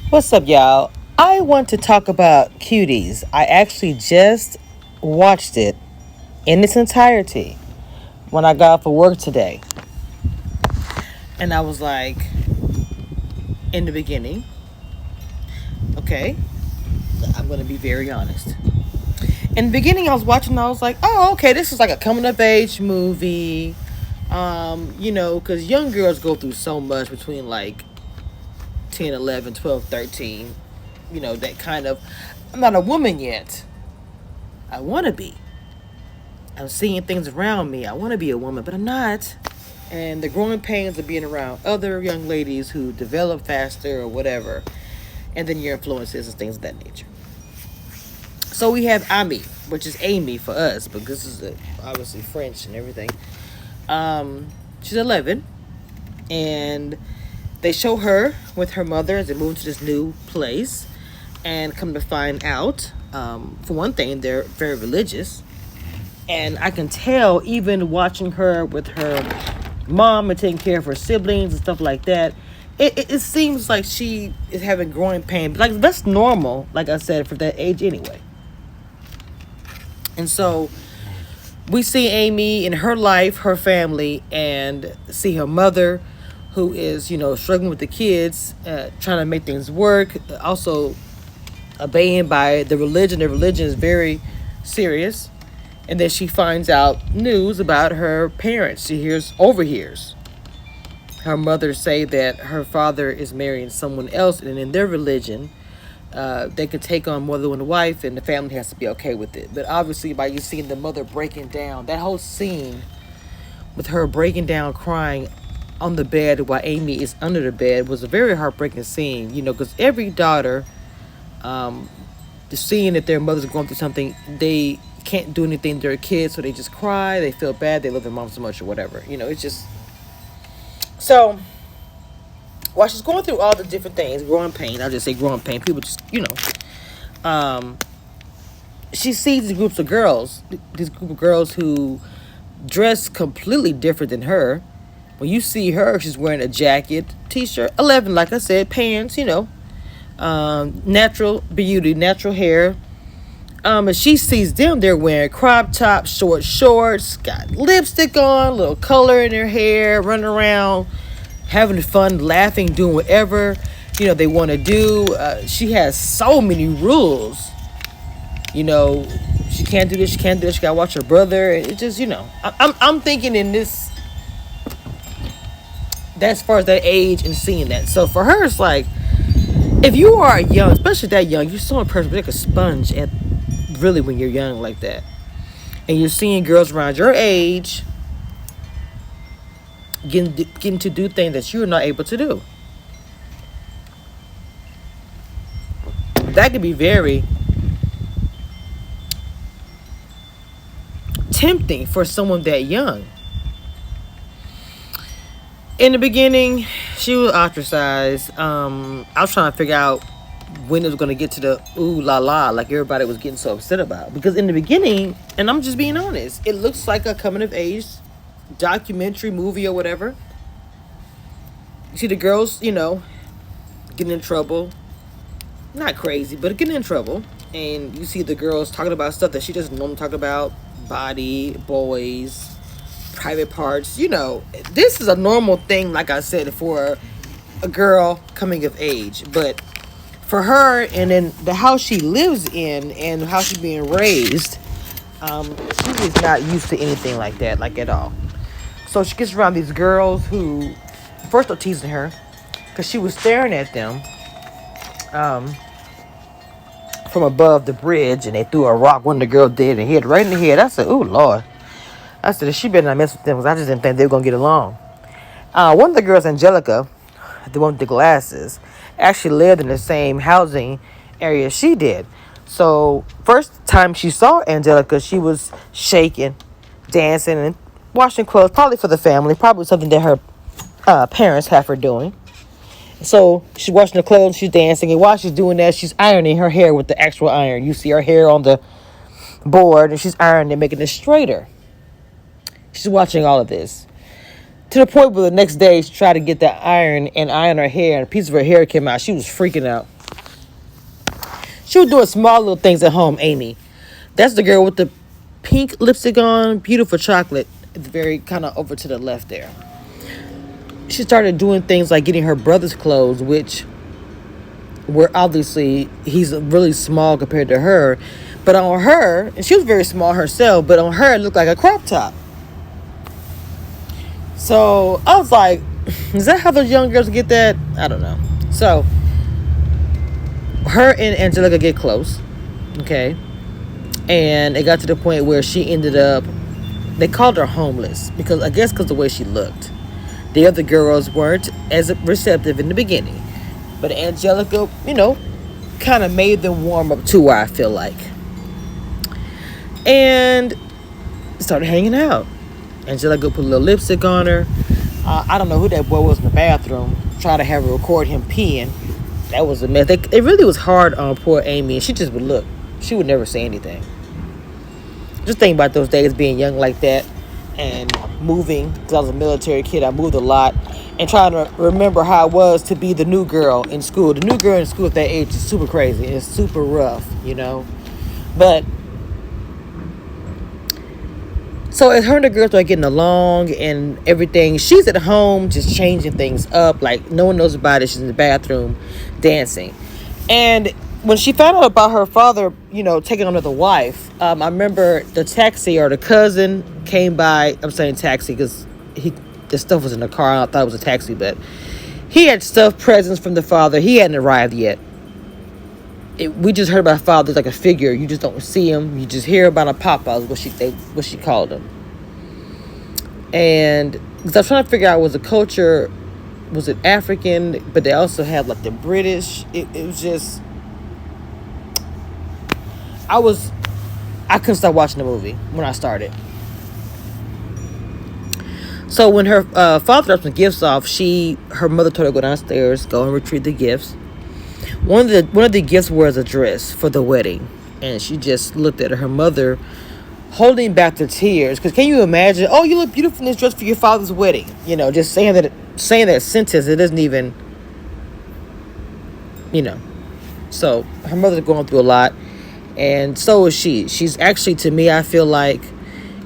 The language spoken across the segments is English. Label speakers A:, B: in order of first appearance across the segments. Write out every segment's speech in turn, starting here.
A: What's up, y'all? I want to talk about Cuties. I actually just watched it in its entirety when I got off of work today. And I was like, in the beginning, okay, I'm going to be very honest. In the beginning, I was watching, I was like, oh, okay, this is like a coming of age movie. Because young girls go through so much between like 10, 11, 12, 13. That kind of, I'm not a woman yet. I want to be. I'm seeing things around me. I want to be a woman, but I'm not. And the growing pains of being around other young ladies who develop faster or whatever, and then your influences and things of that nature. So we have Ami, which is Amy for us, but this is obviously French and everything. She's 11, and they show her with her mother as they move to this new place, and come to find out, for one thing, they're very religious. And I can tell, even watching her with her mom and taking care of her siblings and stuff like that, it seems like she is having growing pain. Like, that's normal, like I said, for that age anyway. And so we see Amy in her life, her family, and see her mother, who is, struggling with the kids, trying to make things work, also obeying by the religion. The religion is very serious. And then she finds out news about her parents. She overhears her mother say that her father is marrying someone else, and in their religion, they could take on more than one wife, and the family has to be okay with it. But obviously, by you seeing the mother breaking down, that whole scene with her breaking down, crying on the bed while Amy is under the bed was a very heartbreaking scene. Because every daughter, seeing that their mother's going through something, they can't do anything to their kids, so they just cry, they feel bad, they love their mom so much or whatever. It's just so while she's going through all the different things, growing pain, I'll just say growing pain, people just she sees these group of girls who dress completely different than her. When you see her, she's wearing a jacket, t-shirt, 11, like I said, pants, natural beauty, natural hair. And she sees them, they're wearing crop tops, short shorts, got lipstick on, little color in their hair, running around, having fun, laughing, doing whatever, they want to do. She has so many rules. She can't do this, she can't do this, she gotta watch her brother. It just, I'm thinking in this, that's as far as that age and seeing that. So for her, it's like, if you are young, especially that young, you're so impressive, like a sponge at really when you're young like that, and you're seeing girls around your age getting to do things that you're not able to do. That could be very tempting for someone that young. In the beginning, she was ostracized. I was trying to figure out when it was going to get to the ooh la la, like everybody was getting so upset about. Because in the beginning, and I'm just being honest, it looks like a coming of age documentary movie or whatever. You see the girls, getting in trouble. Not crazy, but getting in trouble. And you see the girls talking about stuff that she doesn't normally talk about. Body, boys, private parts. This is a normal thing, like I said, for a girl coming of age. But for her, and then the house she lives in and how she's being raised, she is not used to anything like that, like at all. So she gets around these girls who first are teasing her because she was staring at them from above the bridge, and they threw a rock. One of the girls did and hit right in the head. I said, "Ooh, Lord." I said, she better not mess with them because I just didn't think they were going to get along. One of the girls, Angelica, the one with the glasses, actually lived in the same housing area she did. So first time she saw Angelica, she was shaking, dancing, and washing clothes, probably for the family, probably something that her parents have her doing. So she's washing her clothes, she's dancing, and while she's doing that, she's ironing her hair with the actual iron. You see her hair on the board, and she's ironing it, making it straighter. She's watching all of this. To the point where the next day she tried to get that iron and iron her hair, and a piece of her hair came out. She was freaking out. She was doing small little things at home, Amy. That's the girl with the pink lipstick on, beautiful chocolate. It's very kind of over to the left there. She started doing things like getting her brother's clothes, which were obviously, he's really small compared to her. But on her, and she was very small herself, but on her it looked like a crop top. So I was like, is that how those young girls get that? I don't know. So her and Angelica get close, okay? And it got to the point where she ended up, they called her homeless because I guess because the way she looked. The other girls weren't as receptive in the beginning. But Angelica, kind of made them warm up to her, I feel like. And started hanging out. Angelica put a little lipstick on her. I don't know who that boy was in the bathroom. Tried to have her record him peeing. That was a mess. It really was hard on poor Amy. And she just would look. She would never say anything. Just think about those days being young like that. And moving. Because I was a military kid. I moved a lot. And trying to remember how it was to be the new girl in school. The new girl in school at that age is super crazy. It's super rough, But so as her and the girls are getting along and everything, she's at home just changing things up. Like, no one knows about it. She's in the bathroom dancing. And when she found out about her father, taking on another wife, I remember the taxi or the cousin came by. I'm saying taxi because the stuff was in the car. I thought it was a taxi, but he had stuff, presents from the father. He hadn't arrived yet. We just heard about father like a figure. You just don't see him. You just hear about a papa, what she called him. And because I was trying to figure out, was the culture, was it African? But they also had like the British. It was just, I couldn't stop watching the movie when I started. So when her father dropped some gifts off, her mother told her to go downstairs, go and retrieve the gifts. One of the gifts was a dress for the wedding, and she just looked at her mother, holding back the tears. Because can you imagine? Oh, you look beautiful in this dress for your father's wedding. Just saying that sentence. It doesn't even. So her mother's going through a lot, and so is she. She's actually, to me, I feel like,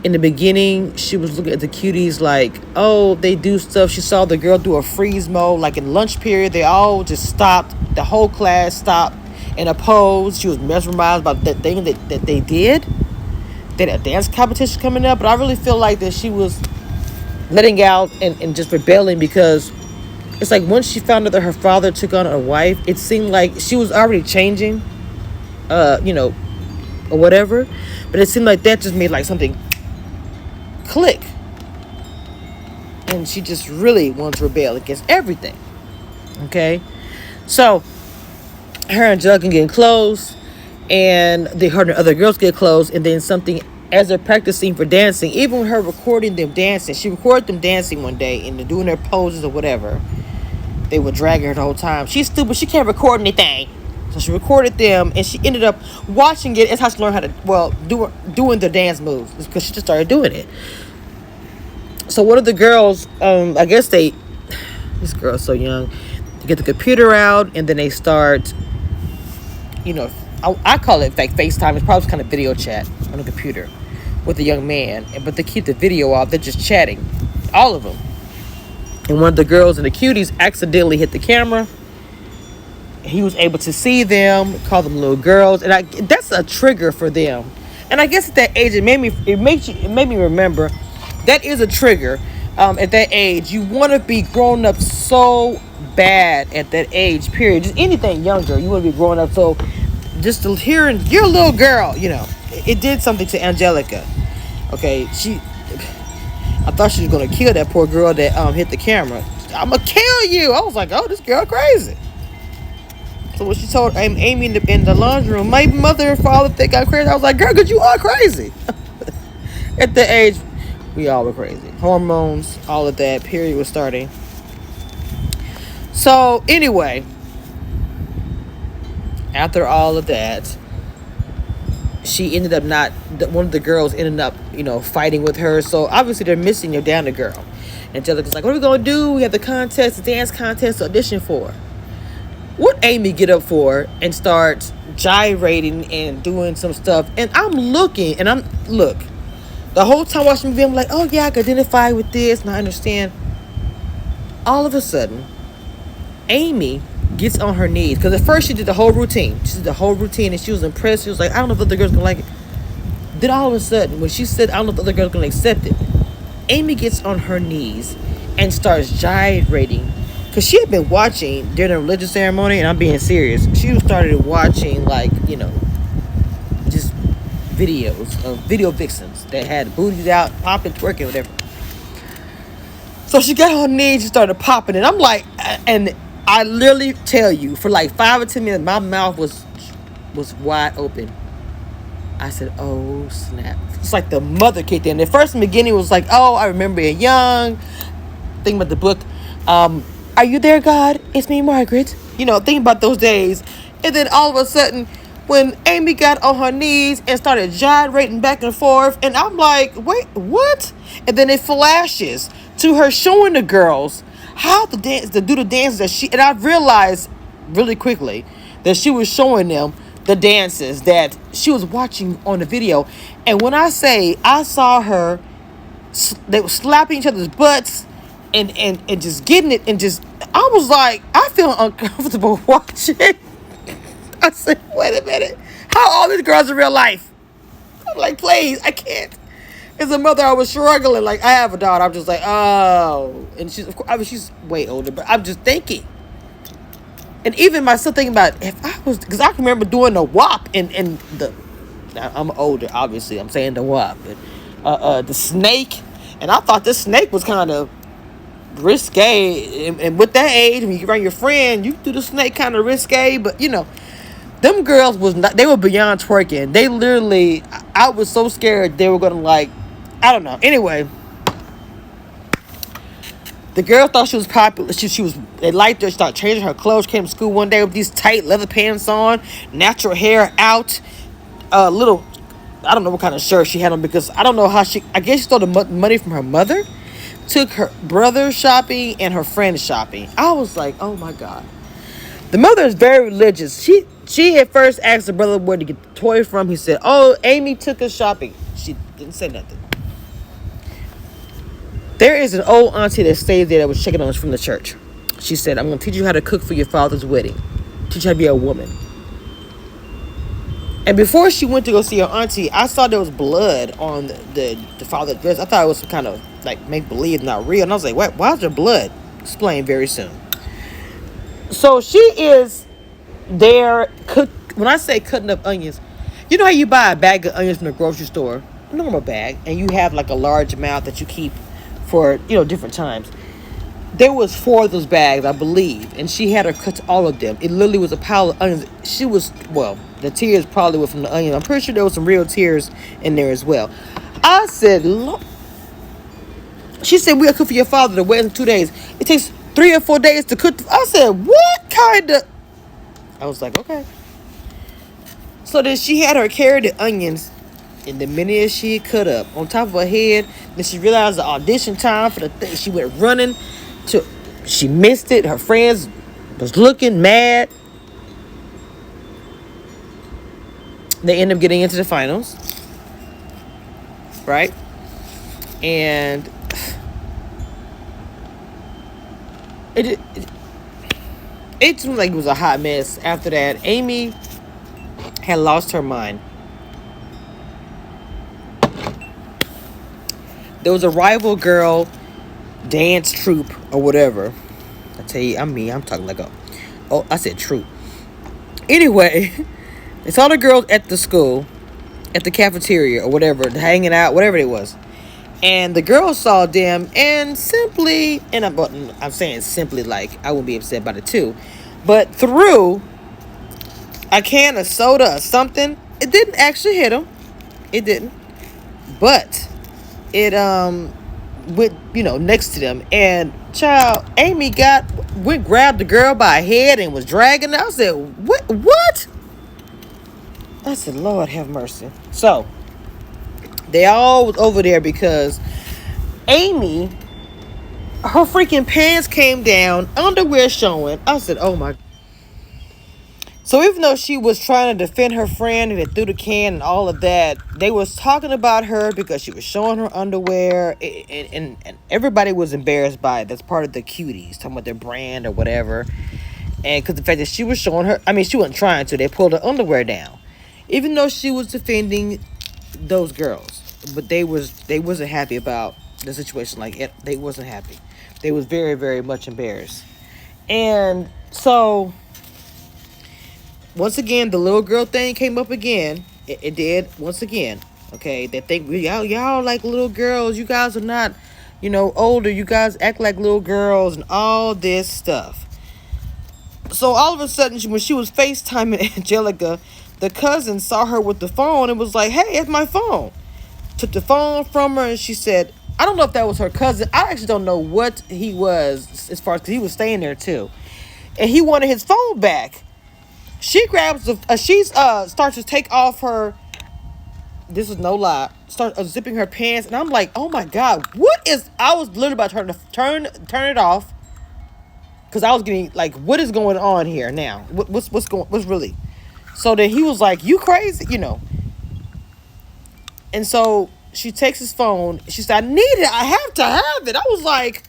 A: in the beginning, she was looking at the cuties like, oh, they do stuff. She saw the girl do a freeze mode, like in lunch period. They all just stopped. The whole class stopped in a pose. She was mesmerized by that thing that they did. They had a dance competition coming up. But I really feel like that she was letting out and just rebelling because it's like once she found out that her father took on a wife, it seemed like she was already changing, or whatever. But it seemed like that just made like something click, and she just really wants to rebel against everything. Okay, so her and Juggan getting close, and her and the other girls get close, and then something as they're practicing for dancing, even her recording them dancing, she recorded them dancing one day and they're doing their poses or whatever. They were dragging her the whole time. She's stupid. She can't record anything. So she recorded them, and she ended up watching it. It's how she learned how to, doing the dance moves. It's because she just started doing it. So one of the girls, I guess this girl's so young, they get the computer out, and then they start, I call it like FaceTime. It's probably kind of video chat on the computer with a young man. But they keep the video off. They're just chatting, all of them. And one of the girls in the Cuties accidentally hit the camera. He was able to see them, call them little girls, and that's a trigger for them. And I guess at that age, it made me remember that is a trigger. At that age, you want to be grown up so bad at that age. Period. Just anything younger, you want to be grown up. So just to hearing you're a little girl, it did something to Angelica. Okay, I thought she was gonna kill that poor girl that hit the camera. I'm gonna kill you. I was like, oh, this girl crazy. So when she told Amy in the laundry room, my mother and father think I'm crazy, I was like, girl, because you are crazy. At the age, we all were crazy. Hormones, all of that, period was starting. So anyway, after all of that, she ended up one of the girls ended up, fighting with her. So obviously they're missing your down the girl. Angelica's like, what are we going to do? We have the contest, the dance contest to audition for. What Amy get up for and start gyrating and doing some stuff. And I'm looking, and look, the whole time watching the movie, I'm like, oh yeah, I can identify with this, and I understand. All of a sudden, Amy gets on her knees, because at first she did the whole routine. She did the whole routine, and she was impressed. She was like, I don't know if the other girls gonna like it. Then all of a sudden, when she said, I don't know if the other girls gonna accept it, Amy gets on her knees and starts gyrating. Because she had been watching during the religious ceremony, and I'm being serious. She started watching, like, just videos of video vixens that had booties out, popping, twerking, whatever. So she got on her knees and started popping, and I'm like, and I literally tell you, for like 5 or 10 minutes, my mouth was wide open. I said, oh snap. It's like the mother kicked in. At first, in the beginning, it was like, oh, I remember being young. Think about the book. Are you there, God? It's me, Margaret. Think about those days. And then all of a sudden, when Amy got on her knees and started gyrating back and forth, and I'm like, wait, what? And then it flashes to her showing the girls how to dance, to do the dances and I realized really quickly that she was showing them the dances that she was watching on the video. And when I say I saw her, they were slapping each other's butts and just getting it, and just, I was like, I feel uncomfortable watching. I said, wait a minute, how all these girls in real life? I'm like, please, I can't. As a mother, I was struggling. Like, I have a daughter. I'm just like, oh. And she's, of course, I mean, she's way older, but I'm just thinking. And even myself thinking about, if I was, because I can remember doing the WAP and the, I'm older, obviously. I'm saying the WAP. But, the snake. And I thought this snake was kind of risque. And with that age, when you around your friend, you do the snake kind of risque. But, them girls was not, they were beyond twerking. They literally, I was so scared they were going to, like, I don't know. Anyway, the girl thought she was popular. She was, they liked her. She started changing her clothes. Came to school one day with these tight leather pants on, natural hair out, little, I don't know what kind of shirt she had on, because I don't know how I guess she stole the money from her mother, took her brother shopping and her friend shopping. I was like, oh my God. The mother is very religious. She at first asked the brother where to get the toy from. He said, oh, Amy took us shopping. She didn't say nothing. There is an old auntie that stayed there that was checking on us from the church. She said, I'm going to teach you how to cook for your father's wedding. Teach you how to be a woman. And before she went to go see her auntie, I saw there was blood on the father's dress. I thought it was some kind of, like, make-believe, not real. And I was like, what? Why is there blood? Explain very soon. So she is there. When I say cutting up onions, you know how you buy a bag of onions from the grocery store, a normal bag, and you have like a large amount that you keep for, different times. There was 4 of those bags, I believe, and she had her cut all of them. It literally was a pile of onions. She was, well, the tears probably were from the onion. I'm pretty sure there was some real tears in there as well. I said, look. She said, we'll cook for your father the wedding in 2 days. It takes 3 or 4 days to cook. I said, what kind of? I was like, okay. So then she had her carry the onions, and the minute she cut up on top of her head, then she realized the audition time for the thing. She went running she missed it. Her friends was looking mad. They ended up getting into the finals, right? And it seemed like it was a hot mess. After that, Amy had lost her mind. There was a rival girl dance troupe or whatever. I tell you, I'm talking like I said troupe. Anyway, it's all the girls at the school, at the cafeteria or whatever, hanging out, whatever it was. And the girls saw them and simply, and I'm saying simply, like, I wouldn't be upset about it too, but threw a can of soda or something. It didn't actually hit them. It didn't. But it went, next to them. And child, Amy grabbed the girl by her head and was dragging her. I said, what? I said, Lord have mercy. So they all was over there because Amy, her freaking pants came down, underwear showing. I said, oh my. So even though she was trying to defend her friend and it threw the can and all of that, they was talking about her because she was showing her underwear, and everybody was embarrassed by it. That's part of the Cuties, talking about their brand or whatever. And because the fact that she was showing her, I mean, she wasn't trying to. They pulled her underwear down, even though she was defending those girls. But they wasn't happy about the situation. Like they wasn't happy. They was very, very much embarrassed. And so once again, the little girl thing came up again. It did once again. Okay, they think y'all like little girls. You guys are not, older. You guys act like little girls and all this stuff. So all of a sudden, when she was FaceTiming Angelica, the cousin saw her with the phone and was like, "Hey, it's my phone." Took the phone from her and she said, I don't know if that was her cousin. I actually don't know what he was as far as, because he was staying there too. And he wanted his phone back. She grabs starts to take off her, this is no lie, start zipping her pants, and I'm like, oh my God, I was literally about to turn it off, because I was getting like, what is going on here now? What's really? So then he was like, you crazy, And so she takes his phone. She said, I need it. I have to have it. I was like,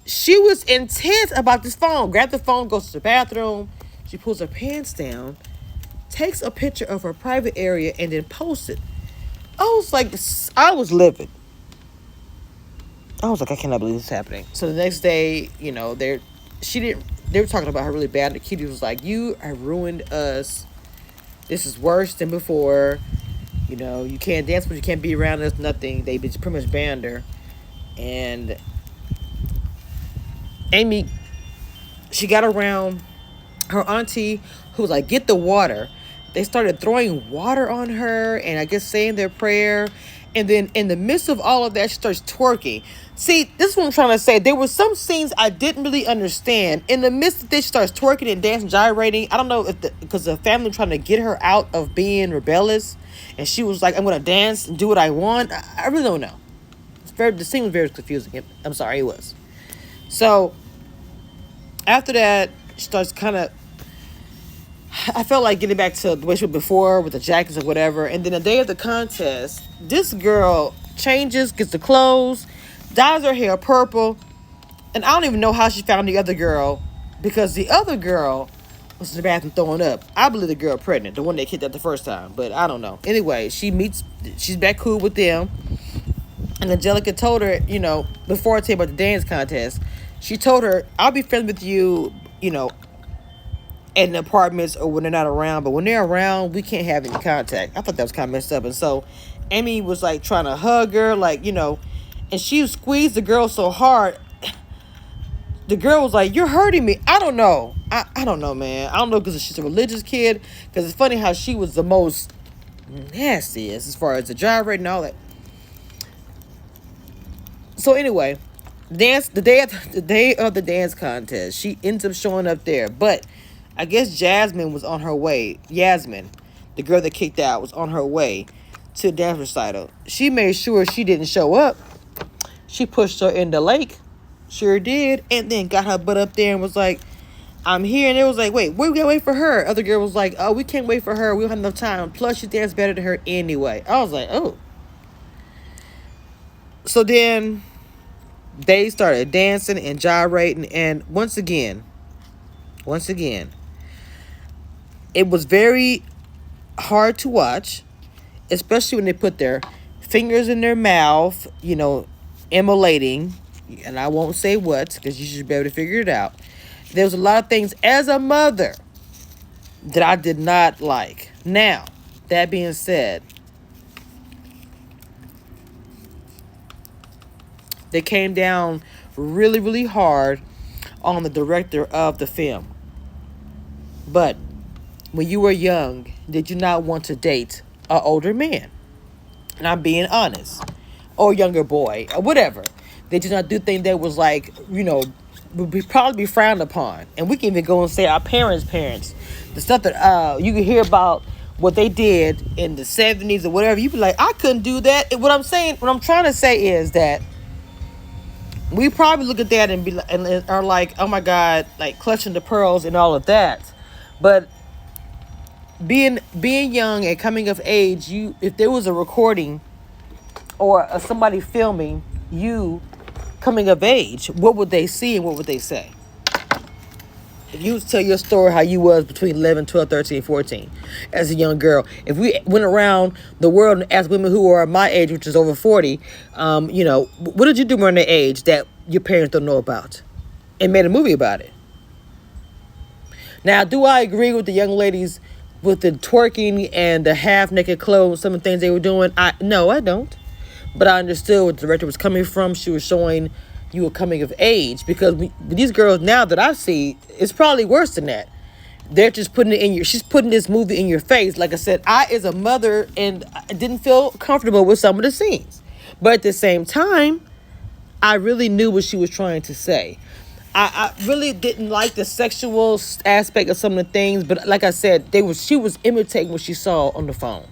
A: she was intense about this phone. Grab the phone, goes to the bathroom. She pulls her pants down, takes a picture of her private area, and then posts it. I was like, I was livid. I was like, I cannot believe this is happening. So the next day, they were talking about her really bad. The Cutie was like, you have ruined us. This is worse than before. You can't dance, but you can't be around us, nothing. They pretty much banned her. And Amy, she got around her auntie, who was like, get the water. They started throwing water on her and I guess saying their prayer. And then in the midst of all of that, she starts twerking. See, this is what I'm trying to say. There were some scenes I didn't really understand. In the midst of this, she starts twerking and dancing, gyrating. I don't know if because the family trying to get her out of being rebellious. And she was like, I'm going to dance and do what I want. I really don't know. The scene was very confusing. I'm sorry, it was. So after that, she starts kind of, I felt like getting back to the way she was before with the jackets or whatever. And then the day of the contest, this girl changes, gets the clothes, dyes her hair purple. And I don't even know how she found the other girl, because the other girl was in the bathroom throwing up. I believe the girl pregnant, the one that kicked out the first time, but I don't know. Anyway, she's back cool with them. And Angelica told her, before I tell you about the dance contest, she told her, I'll be friends with you, in the apartments or when they're not around, but when they're around, we can't have any contact. I thought that was kind of messed up. And so Amy was like trying to hug her, and she squeezed the girl so hard. The girl was like, you're hurting me. I don't know. I don't know, man. I don't know, because she's a religious kid. Because it's funny how she was the most nastiest as far as the gyrate and all that. So anyway, the day of the dance contest, she ends up showing up there. But I guess Jasmine was on her way. Yasmin, the girl that kicked out, was on her way to the dance recital. She made sure she didn't show up. She pushed her in the lake. Sure did. And then got her butt up there and was like, I'm here. And it was like, wait, we gotta wait for her. Other girl was like, oh, we can't wait for her. We don't have enough time. Plus, she danced better than her anyway. I was like, oh. So then they started dancing and gyrating. And once again, it was very hard to watch, especially when they put their fingers in their mouth, immolating, and I won't say what, because you should be able to figure it out. There's a lot of things as a mother that I did not like. Now, that being said, they came down really, really hard on the director of the film. But when you were young, did you not want to date an older man? And I'm being honest. Or younger boy, or whatever. Did you not do things that was like, would probably be frowned upon? And we can even go and say our parents. The stuff that you can hear about what they did in the 70s or whatever. You be like, I couldn't do that. And what I'm trying to say is that we probably look at that and are like, oh my God, like clutching the pearls and all of that. But being young and coming of age, you if there was a recording or somebody filming you coming of age, what would they see and what would they say? If you tell your story how you was between 11, 12, 13, 14 as a young girl. If we went around the world and asked women who are my age, which is over 40, what did you do during the age that your parents don't know about? And made a movie about it. Now, do I agree with the young ladies with the twerking and the half-naked clothes, some of the things they were doing? No, I don't. But I understood where the director was coming from. She was showing you a coming of age, because these girls now that I see, it's probably worse than that. They're just putting it in she's putting this movie in your face. Like I said, I, as a mother, and I didn't feel comfortable with some of the scenes. But at the same time, I really knew what she was trying to say. I really didn't like the sexual aspect of some of the things, but like I said, she was imitating what she saw on the phone,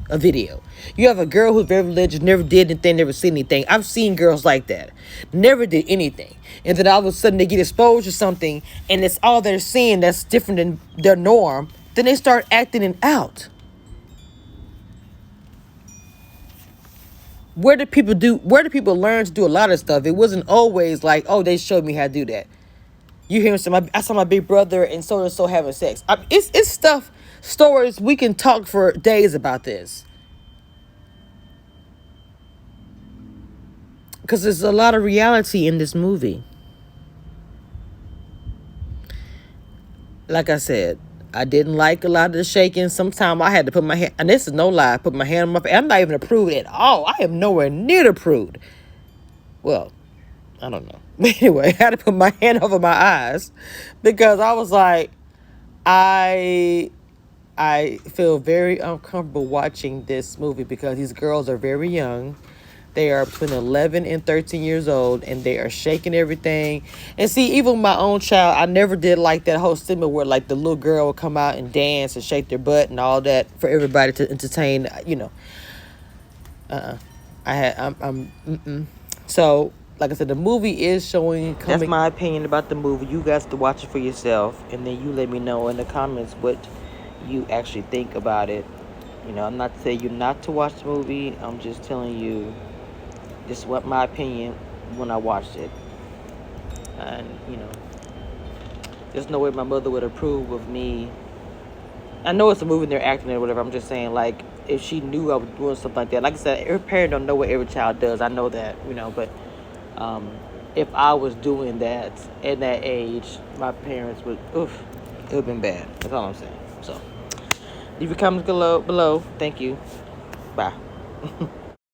A: a video. You have a girl who's very religious, never did anything, never seen anything. I've seen girls like that, never did anything, and then all of a sudden they get exposed to something, and it's all they're seeing that's different than their norm. Then they start acting it out. Where do people learn to do a lot of stuff? It wasn't always like, oh, they showed me how to do that. You hear I saw my big brother and so having sex. It's stuff, stories, we can talk for days about this. Because there's a lot of reality in this movie. Like I said, I didn't like a lot of the shaking. Sometimes I had to put my hand, and this is no lie, put my hand on my face. I'm not even a prude at all. I am nowhere near the prude. Well, I don't know. Anyway, I had to put my hand over my eyes because I was like, I feel very uncomfortable watching this movie because these girls are very young. They are between 11 and 13 years old, and they are shaking everything. And see, even my own child, I never did like that whole stigma where like the little girl would come out and dance and shake their butt and all that for everybody to entertain. So, like I said, the movie is showing. That's my opinion about the movie. You guys have to watch it for yourself, and then you let me know in the comments what you actually think about it. I'm not saying you not to watch the movie. I'm just telling you this is what my opinion when I watched it. And, there's no way my mother would approve of me. I know it's a movie and they're acting or whatever. I'm just saying, like, if she knew I was doing something like that. Like I said, every parent don't know what every child does. I know that, but if I was doing that at that age, my parents would, it would have been bad. That's all I'm saying. So, leave your comments below. Thank you. Bye.